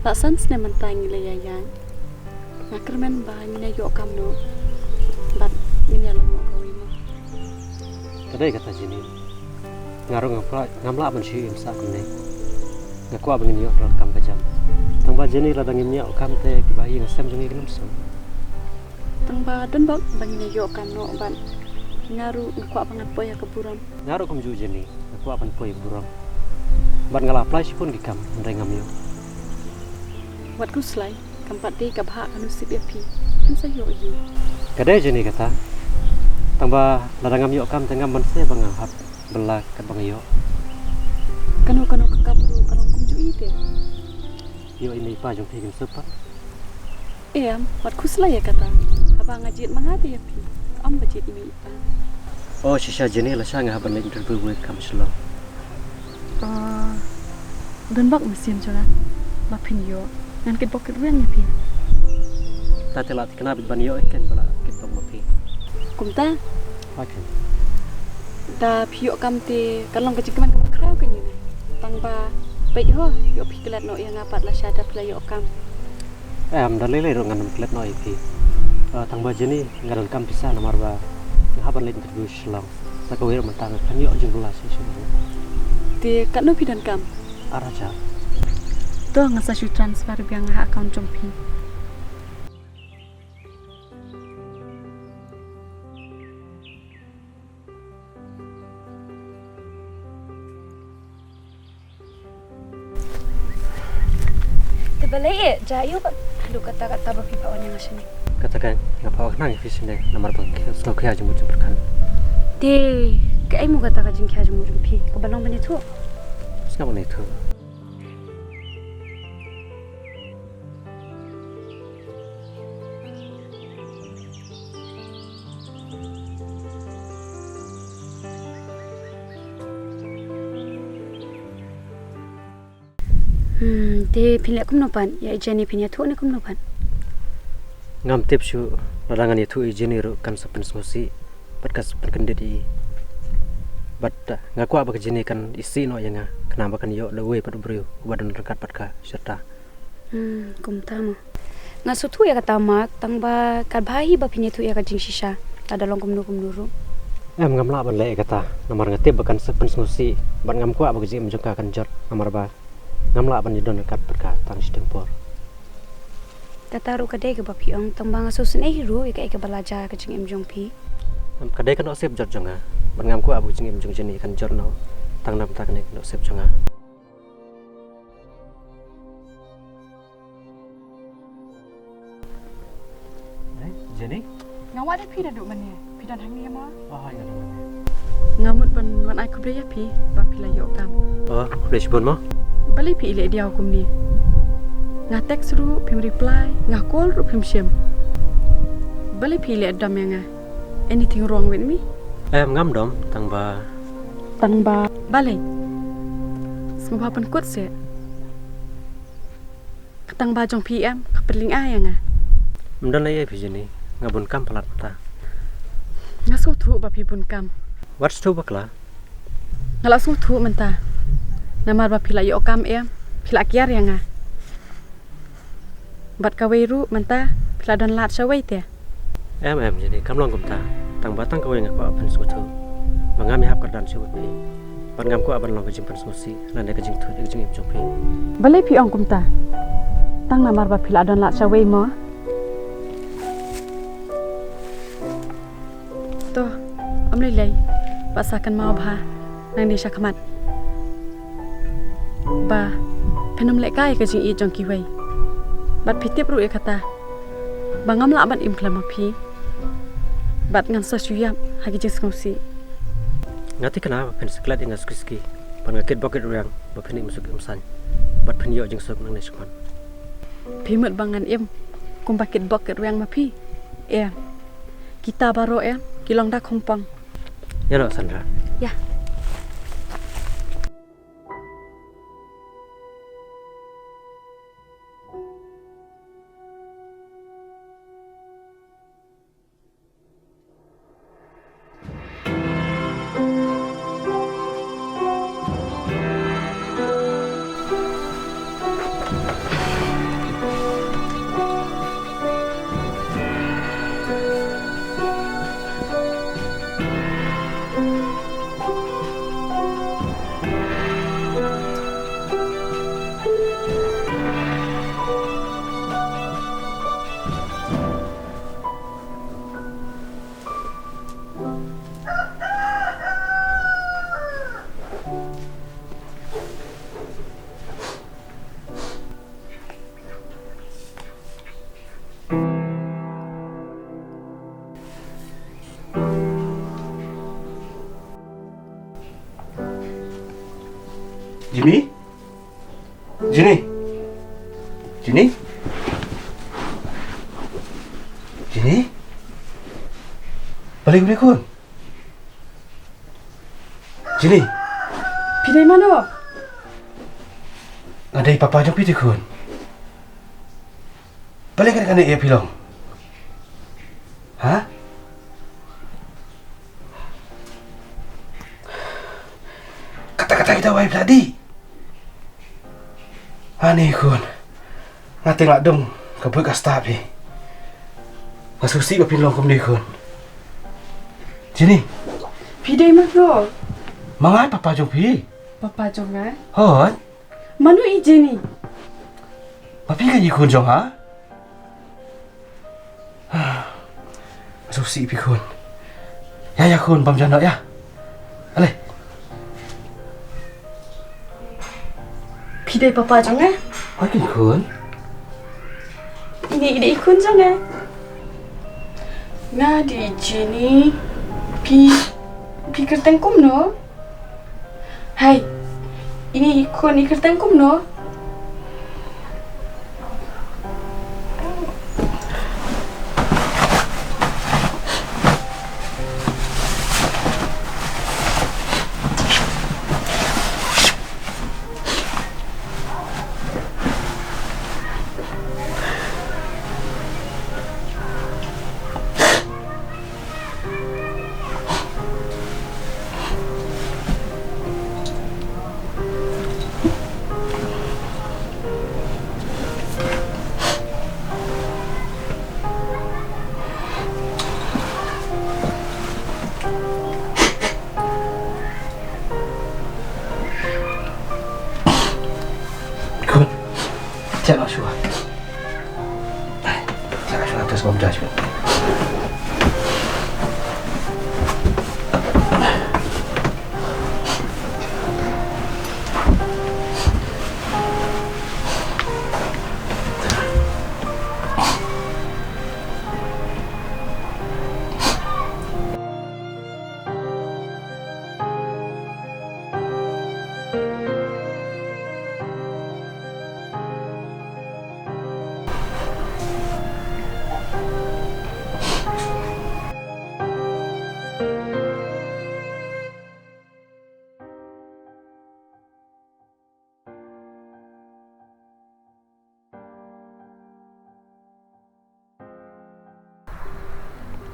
tak sans ne mentang le yayan ngakermen ba ngine yo kamno bat ngine lo mo kawimo Kadai kata jini ngarung ngamla ban shi imsa kunne ngakwa bangin yo kam kajam tang ba jini la dangin yo kam te kibahi ngasem jungi gnum so tang ba don ba bangine yo kamno ban ngaru ngakwa bangat poya keburam ngaru kum ju jini ngakwa ban poi buram ban ngala apply pun gikam ndengam yo wat ku slai kampat de kabha anu sip yapi kan sayo yu Kadai jini kata tamba ladangam yo kam tengam ban se bangam hap bela kat bang yo kanu kakabru kalong kum ju ide yo ini pa jong thigim sepat wat ku slai ya kata abang ngajit mangati yapi am bajit ini ipa oh shisha jini la sha nga ban le interview with kam shlo don bak mesin jora bapin yo nan kit pocket wen yapi ta telat kenapa ban yo ken bala kit bang mapi kumta Makin. da pio kamte kalong kecikiman kam krau kanyu tang ba bai ho yo piklat no yang apat la syada playo kam Am dalile ro nganam klet no iti tang ba jeni ngaran kam bisa nomor ba haban le interview shlang sakawir mentang kan yo jeng dula sih te kanu pidan kam araja to ngasa shu transfer biang ha account jompi Balai jayu kan lu kata-kata bapi pak orang ngasih ni. katakan ngapa nang fisine nomor bang so kaya jemu berkan Deh, kai mu kata kajing kaya jemu jumpi. Kebalong bani tu. snap ne itu Deh pilih kum nopan. Ya jani pilih tu ni kum nopan. ngam tip shu larangan itu jeni ro kan sepen smosi podcast perkendedi bat ngaku apa jeni kan isi no yang kenapa kan yo lewe padu brio badan rekat patka serta Kum tamu. Ngasu tu ya kata mak tang ba karbahi ba pilih tu ya kajing sisa. Ada long kum nuru. ngamla ban le kata nomor ngatip bakan sepen smosi ban ngam ku apa jeni menjengka kan jor nomor ba ngamla ban jidon rekat patka tang stempor Kata ru kadai ke bapi ong tang ba ngasu senai ru ya kai ke balajar kajing em jongpi. kadai kan sep jor jonga ban ngam ku apa jeni menjeng jeni kan jor no tang nam tak nek no sep jonga Jenny? ngawat de pida duk mane pidan hang ni ma Oh, ya. ngamut ban wan ai kuble yapi bapi la yo kam Oh, respon mo? bali pi ile dia hukum ni ngatek seru pim reply ngakol ru pim shim bali pi ile dam yang anything wrong with me Ngam dom, tang ba. tang ba bali semua pen kut se ketang ba jong PM kapeling a yang Mdan la ye Jenny, ngabun kam palat mata. ngasu thu bapi bun kam What's to bakla? ngala su thu menta namar bapi la yo kam pila kiar yang bat kaweru menta pila dan lat sawai te Em Jenny, kam long kumta. Tang ba tang kawai ngapa pen sutu. Bangam hap kardan siwut ni. Ban ngam ku aban long kajing pen susi, landa kajing tu, kajing im jongpi. balai pi ong kumta tang namar bapi la dan lat sawai mo to amle lay pasakan mau bha nang ni syakmat ba penam lek kai kajing I jong ki wei bat pitip ru e kata bangam la ban im klama pi bat ngan sa suyap hagi jing skosi Ngati kenapa pen seklat ingas kriski. Ban ngakit boket urang, ba pen im suk imsan. Bat pen yo jing suk nang neskon. pimut bangan im kumbakit boket ruang ma pi kita baro kilong dak kompang Ya no Sandra. Ya. Jimmy? Jenny? Jenny? Jenny? Balik kun. Jenny? Pidai mana? Ngadai papa jom piti kun. Balik kan ia pilong. Ha? Kata-kata kita wai tadi. Ani kun. Ngati ngak dong kebut kasta pi. Masusi bapilong kum ni kun. Jenny? Pidai mana? Mangai papa jom pi. Papa jonga. Hon? Manu ije ni. Papi kan ikun jong ha? Masusi pi kun. Ya kun pam janda ya. Ale. Pidai papa jonga. Makin kun. Ini ide ikun jonga. Ngadi ije ni. Pi kertengkum no. Hai. Ini ikun kertengkum no. Jangan suah. Jangan suah terus ngomong juga.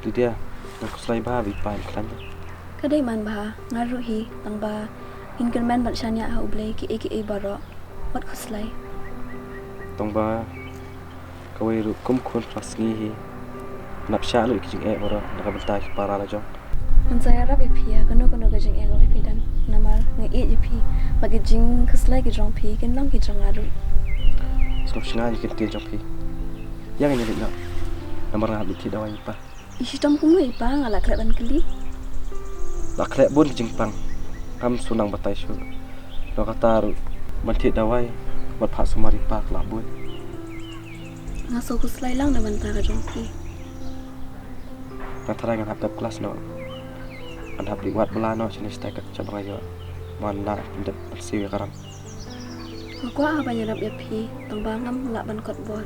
Lydia, aku selai bah bipan kan. Kadai man bah ngaruhi tang ba ingin man bat shanya ha ublai ki eke baro. Wat khuslai. Tong ba kawai ru kum kun rasni hi. Napsha lu kijing baro nakabentai para la jong. An saya rap epia kanu ga jing elo repidan. Namar nge epi bagi jing khuslai ki jong pi kin long ki jong aru. Sebab singa jikin tian jong pi. Yang ini nak. Namar ngah biti dawai pa. Isi tom kumu ipa ngala kleban keli. Laklek bun jingpang. Kam sunang batai syu. Lo kata ru mantit dawai mat pak sumari pak la bun. Ngaso khuslai lang na manta ga jong pi. Natara ngan hap kelas no. An hap liwat bela no jenis tekat cabang ayo. Mana pindat persiwi karam. Kwa apa nyarap ya pi tambangam laban kot bor.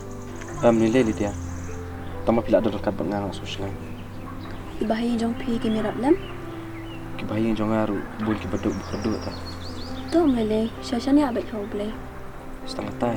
Nilai Lydia. Tama pila do dekat bengang susngai. Ibahi jong pi ki mirap lam. Ki bayi jong aru bun ki beduk beduk ta. To mele shashani abek kau blai. Setengah tai.